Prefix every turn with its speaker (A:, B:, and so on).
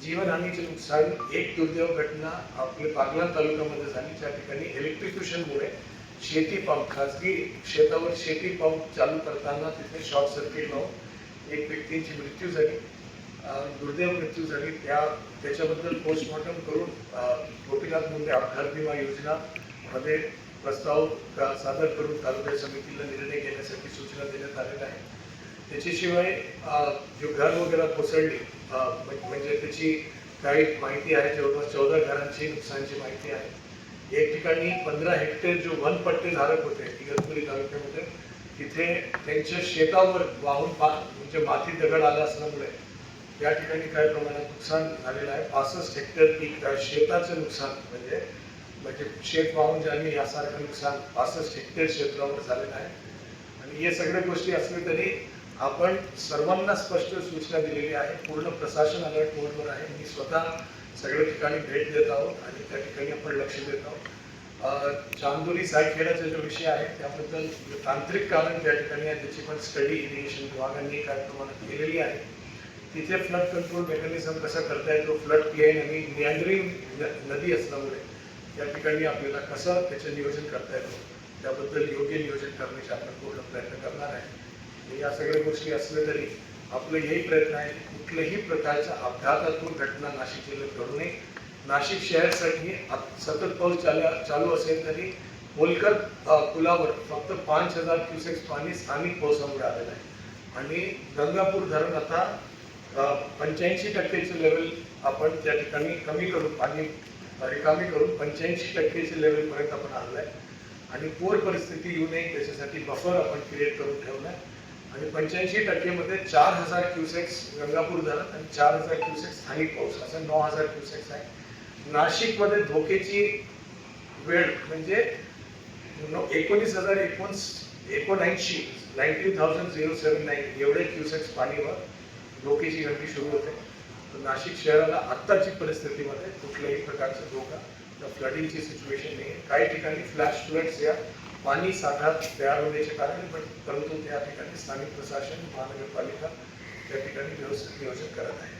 A: जीवनहानीचे नुकसान एक दुर्दैव घटना आपल्या बागलाण तालुक्यामध्ये झाली, ज्या ठिकाणी इलेक्ट्रिफिकेशनमुळे शेती पंप, खासगी शेतावर शेती पंप चालू करताना तिथे शॉर्ट सर्किट लावून एक व्यक्तीची मृत्यू झाली, दुर्दैव मृत्यू झाली. त्याच्याबद्दल पोस्टमॉर्टम करून गोपीनाथ मुंडे अपघात विमा योजना मध्ये प्रस्ताव सादर करून तालुका समितीला निर्णय घेण्यासाठी सूचना देण्यात आलेल्या आहे. त्याच्याशिवाय जो घर वगैरे कोसळली, म्हणजे त्याची काही माहिती आहे, जवळपास 14 घरांची नुकसानची माहिती आहे. एक ठिकाणी 15 हेक्टर जो वनपट्टे धारक होते इगतपुरी तालुक्यामध्ये, तिथे त्यांच्या शेतावर वाहून म्हणजे माती दगड आला असल्यामुळे या ठिकाणी काही प्रमाणात नुकसान झालेलं आहे. 65 हेक्टर पीक शेताचं नुकसान म्हणजे शेत वाहून जाणे यासारखं नुकसान 65 हेक्टर क्षेत्रावर झालेलं आहे. आणि हे सगळ्या गोष्टी असल्या तरी आपण सर्वांना स्पष्ट सूचना दिलेली आहे. पूर्ण प्रशासन अलर्ट मोडवर आहे. मी स्वतः सगळ्या ठिकाणी भेट देत आहोत आणि त्या ठिकाणी आपण लक्ष देत आहोत. चांदोली सायखेड्याचा जो विषय आहे त्याबद्दल तांत्रिक कारण त्या ठिकाणी आहे, त्याची पण स्टडी इरिगेशन विभागाने काही प्रमाणात केलेली आहे. तिथे फ्लड कंट्रोल मेकॅनिझम कसा करता येतो, फ्लड प्लेन आणि मियांडरिंग नदी असल्यामुळे त्या ठिकाणी आपल्याला कसं त्याचं नियोजन करता येतं, त्याबद्दल योग्य नियोजन करण्याचे आपण पूर्ण प्रयत्न करणार आहे. या सगळ्या गोष्टी असल्या तरी आपलं हेही प्रयत्न आहे की कुठल्याही प्रकारच्या अपघातातून घटना नाशिक जिल्ह्यात घडू नये. नाशिक शहरासाठी सतत पाऊस चालू असेल तरी होलकर पुलावर फक्त 5000 क्युसेक्स पाणी स्थानिक पावसामुळे आलेलं आहे आणि गंगापूर धरण आता 85% लेवल आपण त्या ठिकाणी कमी करून पाणी रिकामी करून 85% लेवलपर्यंत आपण आणलं आहे. आणि पूर परिस्थिती येऊ नये त्याच्यासाठी बफर आपण क्रिएट करून ठेवलं आहे. आणि 85% मध्ये 4000 क्युसेक्स गंगापूर धरण आणि 4000 क्युसेक्स स्थानिक पाऊस, असं 9000 क्युसेक्स आहे. नाशिकमध्ये धोक्याची वेळ म्हणजे 19,079 एवढे क्युसेक्स पाणीवर धोक्याची घंटी सुरू होते. तर नाशिक शहराला आत्ताची परिस्थितीमध्ये कुठल्याही प्रकारचा धोका, फ्लडिंगची सिच्युएशन नाही आहे. काही ठिकाणी फ्लॅश फ्लड्स या पाणी साठा तयार होण्याचे कारण, परंतु त्या ठिकाणी स्थानिक प्रशासन, महानगरपालिका त्या ठिकाणी व्यवस्थित नियोजन करत आहे.